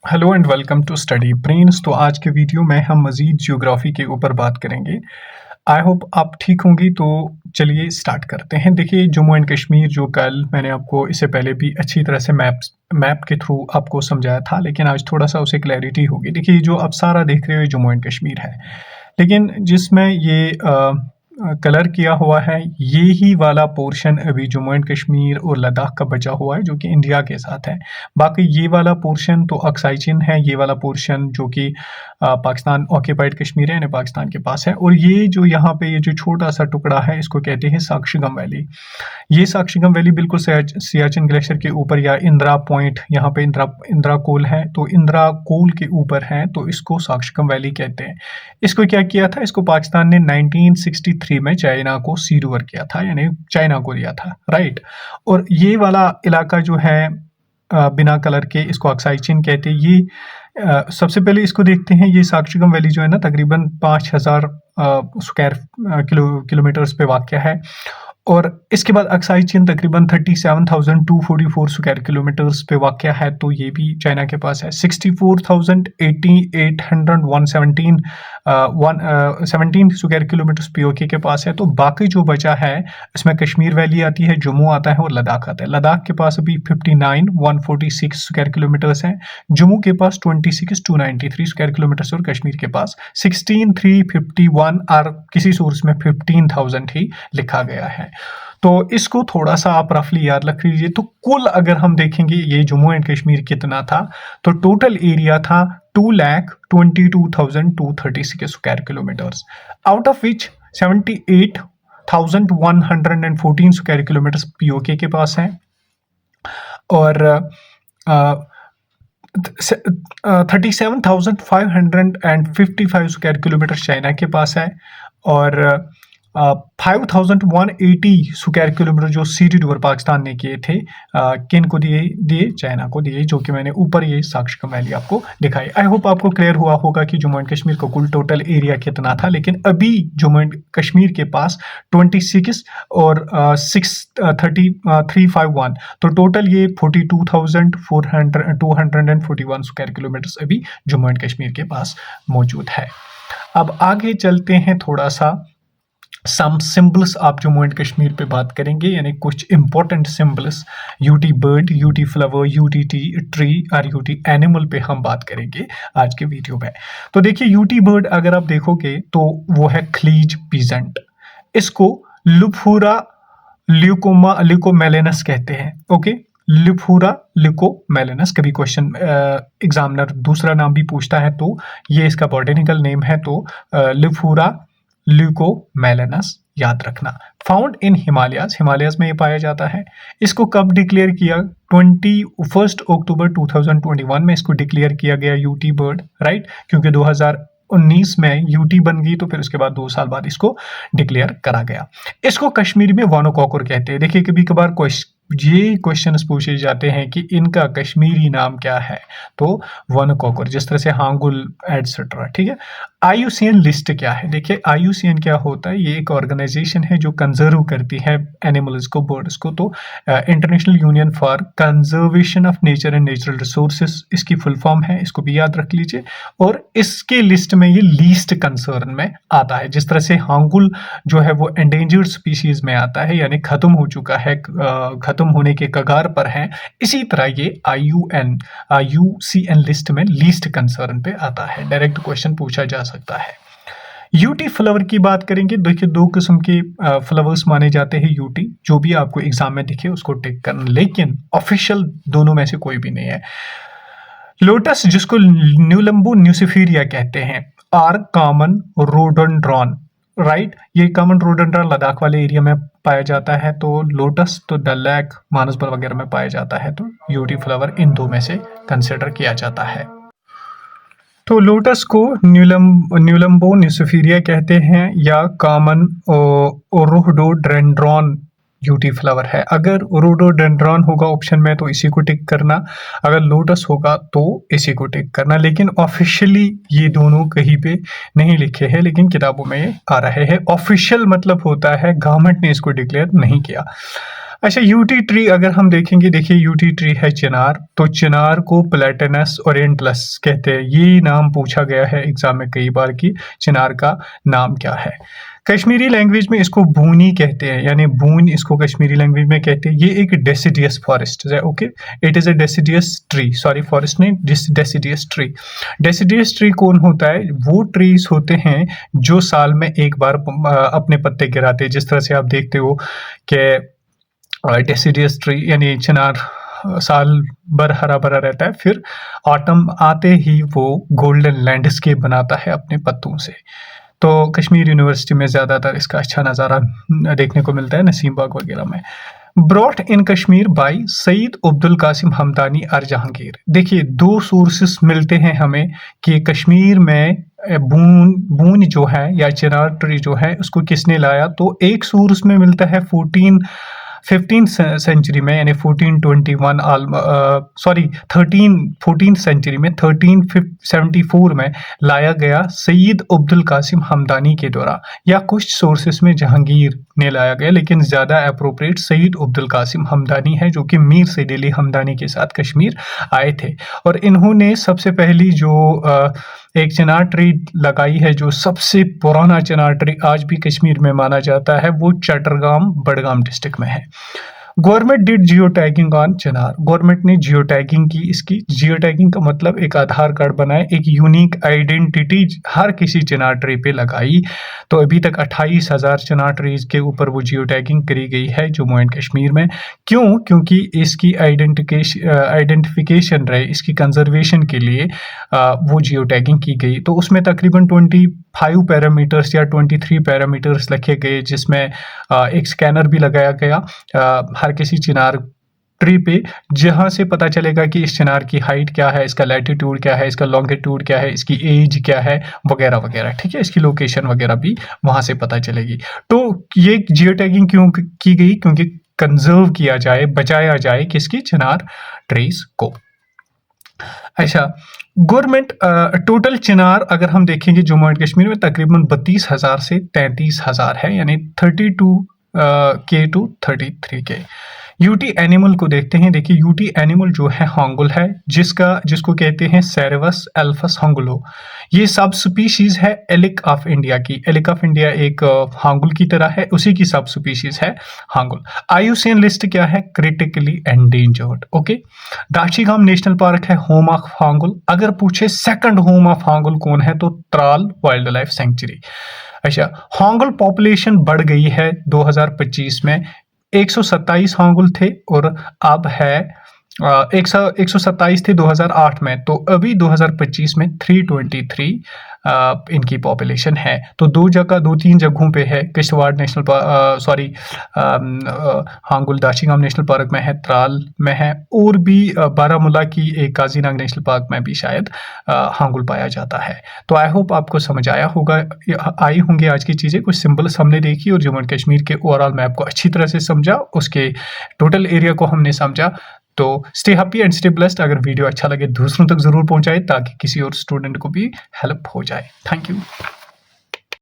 Hello and welcome to study brains. तो आज के वीडियो में हम मज़ीद ज्योग्राफी के ऊपर बात करेंगे। आई होप आप ठीक होंगी। तो चलिए स्टार्ट करते हैं। देखिए, जम्मू एंड कश्मीर जो कल मैंने आपको इससे पहले भी अच्छी तरह से मैप के थ्रू आपको समझाया था, लेकिन आज थोड़ा सा उसे क्लैरिटी होगी। देखिए, जो आप सारा देख रहे हो जम्मू एंड कश्मीर है, लेकिन जिसमें ये कलर किया हुआ है, ये ही वाला पोर्शन अभी जम्मू एंड कश्मीर और लद्दाख का बचा हुआ है, जो कि इंडिया के साथ है। बाकी ये वाला पोर्शन तो अक्साई चिन है, ये वाला पोर्शन जो कि पाकिस्तान ऑक्यूपाइड कश्मीर है, यानी पाकिस्तान के पास है। और ये जो यहाँ पे ये जो छोटा सा टुकड़ा है, इसको कहते हैं साक्षीगम वैली। ये साक्षीगम वैली बिल्कुल सियाचिन ग्लेशियर के ऊपर, या इंदिरा पॉइंट, यहाँ पे इंदिरा कोल है, तो इंदिरा कोल के ऊपर है, तो इसको साक्षीगम वैली कहते हैं। इसको क्या किया था, इसको पाकिस्तान ने 1963 में चाइना को सीड ओवर किया था, यानी चाइना को दिया था, राइट। और ये वाला इलाका जो है बिना कलर के, इसको अक्साई चिन कहते हैं। ये सबसे पहले इसको देखते हैं। ये साक्षीगम वैली जो है ना, तकरीबन 5000 स्क्वायर किलोमीटर्स पे वाक़या है। और इसके बाद अक्साई चिन तकरीबन 37,244 स्क्वायर किलोमीटर्स पे वाक़या है, तो ये भी चाइना के पास है। 64,817 स्क्वायर किलोमीटर्स पीओके के पास है। तो बाकी जो बचा है, इसमें कश्मीर वैली आती है, जम्मू आता है और लद्दाख आता है। लद्दाख के पास अभी 59,146 स्क्वायर किलोमीटर्स हैं, जम्मू के पास 26,293 स्क्वायर किलोमीटर्स और कश्मीर के पास 16,351 और किसी सोर्स में 15,000 ही लिखा गया है। तो इसको थोड़ा सा आप रफली याद रख लीजिए। तो कुल अगर हम देखेंगे ये जम्मू एंड कश्मीर कितना था, तो टोटल एरिया था 2,22,236 square kilometres, out of which 78,114 square kilometres PoK के पास है, और 37,555 स्क्वायर किलोमीटर चाइना के पास है, और 5,180 स्क्वायर किलोमीटर जो सीडेड ओवर पाकिस्तान ने किए थे, किन को दिए चाइना को दिए, जो कि मैंने ऊपर ये साक्षीगम वैली आपको दिखाई। आई होप आपको क्लियर हुआ होगा कि जम्मू एंड कश्मीर का कुल टोटल एरिया कितना था। लेकिन अभी जम्मू एंड कश्मीर के पास 26 और 6,351, तो टोटल ये 42,241 स्क्वायर किलोमीटर्स अभी जम्मू एंड कश्मीर के पास मौजूद है। अब आगे चलते हैं, थोड़ा सा सम सिंबल्स आप जम्मू एंड कश्मीर पे बात करेंगे, यानी कुछ important symbols, UT bird, UT flower, UT tree और यूटी एनिमल पे हम बात करेंगे आज के वीडियो में। तो देखिए, यूटी बर्ड अगर आप देखोगे तो वो है खलीज पीजेंट। इसको लुफूरा ल्यूकोमेलेनस कहते हैं। ओके, लुफूरा ल्यूकोमेलेनस। कभी क्वेश्चन एग्जामिनर दूसरा नाम भी पूछता है तो ये इसका बॉटनिकल नेम है, तो लुफूरा ल्यूकोमेलेनस याद रखना। फाउंड इन हिमालयाज में ये पाया जाता है। इसको कब डिक्लेयर किया? 21 अक्टूबर 2021 में इसको डिक्लेयर किया गया यूटी बर्ड, राइट, क्योंकि 2019 में यूटी बन गई, तो फिर उसके बाद 2 साल बाद इसको डिक्लेयर करा गया। इसको कश्मीरी में वानोकॉकर कहते हैं। देखिए, कभी कबार ये क्वेश्चंस पूछे जाते हैं कि इनका कश्मीरी नाम क्या है, तो वानोकॉकर, जिस तरह से हांगुल एटसेट्रा, ठीक है। IUCN लिस्ट क्या है? देखिए, IUCN क्या होता है, ये एक ऑर्गेनाइजेशन है जो कंजर्व करती है एनिमल्स को, बर्ड्स को। तो international union for conservation of nature and natural resources इसकी फुल फॉर्म है, इसको भी याद रख लीजिए। और इसके लिस्ट में ये लीस्ट कंसर्न में आता है। जिस तरह से हांगुल जो है वो एंडेंजर्ड स्पीशीज में आता है, यानी खत्म हो चुका है, खत्म होने के कगार पर है, इसी तरह ये IUCN लिस्ट में लीस्ट कंसर्न पे आता है। डायरेक्ट क्वेश्चन पूछा जा सकता है। यूटी फ्लावर की बात करेंगे। देखिए, 2 किस्म के फ्लावर्स माने जाते हैं यूटी, जो भी आपको एग्जाम में दिखे उसको टिक करना, लेकिन ऑफिशियल दोनों में से कोई भी नहीं है। लोटस, जिसको न्यूलम्बो न्यूसिफेरिया कहते हैं, आर कॉमन रोडोडेंड्रॉन, राइट। ये कॉमन रोडोडेंड्रॉन लद्दाख वाले एरिया में पाया जाता है। तो लोटस तो डल लेक, मानसबल वगैरह में पाया जाता है, तो यूटी फ्लावर इन 2 में से कंसिडर किया जाता है। तो लोटस को न्यूलम्बो न्यूसिफेरिया कहते हैं, या कॉमन रोडोडेंड्रॉन यूटी फ्लावर है। अगर रोडोडेंड्रॉन होगा ऑप्शन में तो इसी को टिक करना, अगर लोटस होगा तो इसी को टिक करना। लेकिन ऑफिशियली ये दोनों कहीं पे नहीं लिखे हैं, लेकिन किताबों में आ रहे हैं। ऑफिशियल मतलब होता है गवर्नमेंट ने इसको डिक्लेयर नहीं किया। अच्छा, यूटी ट्री अगर हम देखेंगे, देखिए यूटी ट्री है चिनार, तो चिनार को प्लेटेनस ओरिएंटलस कहते हैं। ये नाम पूछा गया है एग्जाम में कई बार कि चिनार का नाम क्या है। कश्मीरी लैंग्वेज में इसको बूनी कहते हैं, यानी बून इसको कश्मीरी लैंग्वेज में कहते हैं। ये एक डेसिडियस फॉरेस्ट है। Okay, it is a deciduous tree, sorry forest नहीं, डेसिडियस ट्री। डेसिडियस ट्री कौन होता है? वो ट्रीज होते हैं जो साल में एक बार अपने पत्ते गिराते हैं। जिस तरह से आप देखते हो कि डेसिडियस ट्री यानी चिनार साल भर हरा भरा रहता है, फिर ऑटम आते ही वो गोल्डन लैंडस्केप बनाता है अपने पत्तों से। तो कश्मीर यूनिवर्सिटी में ज़्यादातर इसका अच्छा नज़ारा देखने को मिलता है, नसीम बाग वगैरह में। Brought in Kashmir by Syed Abdul Qasim Hamdani और जहांगीर। देखिए, दो सोर्सेस मिलते हैं हमें कि कश्मीर में बून जो है या चिनार ट्री जो है उसको किसने लाया। तो एक सोर्स में मिलता है 15th सेंचुरी में, यानी 14th सेंचुरी में 1374 में लाया गया सईद अब्दुल कासिम हमदानी के द्वारा, या कुछ सोर्सेस में जहांगीर ने लाया गया, लेकिन ज़्यादा अप्रोप्रिएट सईद अब्दुल कासिम हमदानी है, जो कि मीर सईद अली हमदानी के साथ कश्मीर आए थे। और इन्होंने सबसे पहली जो एक चिनार ट्री लगाई है, जो सबसे पुराना चिनार ट्री आज भी कश्मीर में माना जाता है, वो चट्टग्राम बडगाम डिस्ट्रिक्ट में है। Government did geo tagging on Chinar. Government ने जियो टैगिंग की। इसकी जियो टैगिंग का मतलब एक आधार कार्ड बनाए, एक यूनिक आइडेंटिटी हर किसी चिनार ट्री पे लगाई। तो अभी तक 28,000 चिनार ट्रीज के ऊपर वो जियो टैगिंग करी गई है जम्मू एंड कश्मीर में। क्यों? क्योंकि इसकी आइडेंटिफिकेशन रहे, इसकी कंजर्वेशन के लिए वो जियो टैगिंग की गई। तो उसमें तकरीबन 25 पैरामीटर्स या 23 पैरामीटर्स लिखे गए, जिसमें एक स्कैनर भी लगाया गया हर किसी चिनार ट्री पे, जहां से पता चलेगा कि इस चिनार की हाइट क्या है, इसका लैटिट्यूड क्या है, इसका लॉन्गिट्यूड क्या है, इसकी एज क्या है, वगैरह वगैरह। ठीक है, इसकी लोकेशन वगैरह भी वहां से पता चलेगी। तो ये जियो टैगिंग क्यों की गई? क्योंकि कंजर्व किया जाए, बचाया जाए किसकी? चिनार ट्रीज को। अच्छा, गवर्नमेंट टोटल चिनार अगर हम देखेंगे जम्मू एंड कश्मीर में तकरीबन 32,000 से 33,000 है, यानी 32K to 33K। UT animal को देखते हैं। देखिए, यूटी एनिमल जो है हांगुल है, जिसको कहते हैं सेरेवस एल्फस हांगुलो। ये सब स्पीशीज है एलिक ऑफ इंडिया की। एलिक ऑफ इंडिया एक हांगुल की तरह है, उसी की सब स्पीशीज है हांगुल। आईयूसीएन लिस्ट क्या है? Critically endangered. Okay, Dachigam national park है होम ऑफ हांगुल। अगर पूछे सेकंड होम ऑफ हांगुल कौन है, तो त्राल वाइल्ड लाइफ सेंचुरी। अच्छा, हांगुल पॉपुलेशन बढ़ गई है 2025 में। 127 हांगुल थे और अब है 127 थे 2008 में, तो अभी 2025 में 323 इनकी पॉपुलेशन है। तो दो तीन जगहों पे है, Kishtwar national hangul दाशीगाम national park में है, त्राल में है, और भी बारामूला की एक काजीनाग नेशनल पार्क में भी शायद हांगुल पाया जाता है। तो आई होप आपको समझ आया होगा, आई होंगी आज की चीज़ें। कुछ सिंबल्स हमने देखी और जम्मू एंड कश्मीर के ओवरऑल मैप को अच्छी तरह से समझा, उसके टोटल एरिया को हमने समझा। तो stay happy and stay blessed. अगर वीडियो अच्छा लगे दूसरों तक जरूर पहुंचाए ताकि किसी और स्टूडेंट को भी हेल्प हो जाए। Thank you.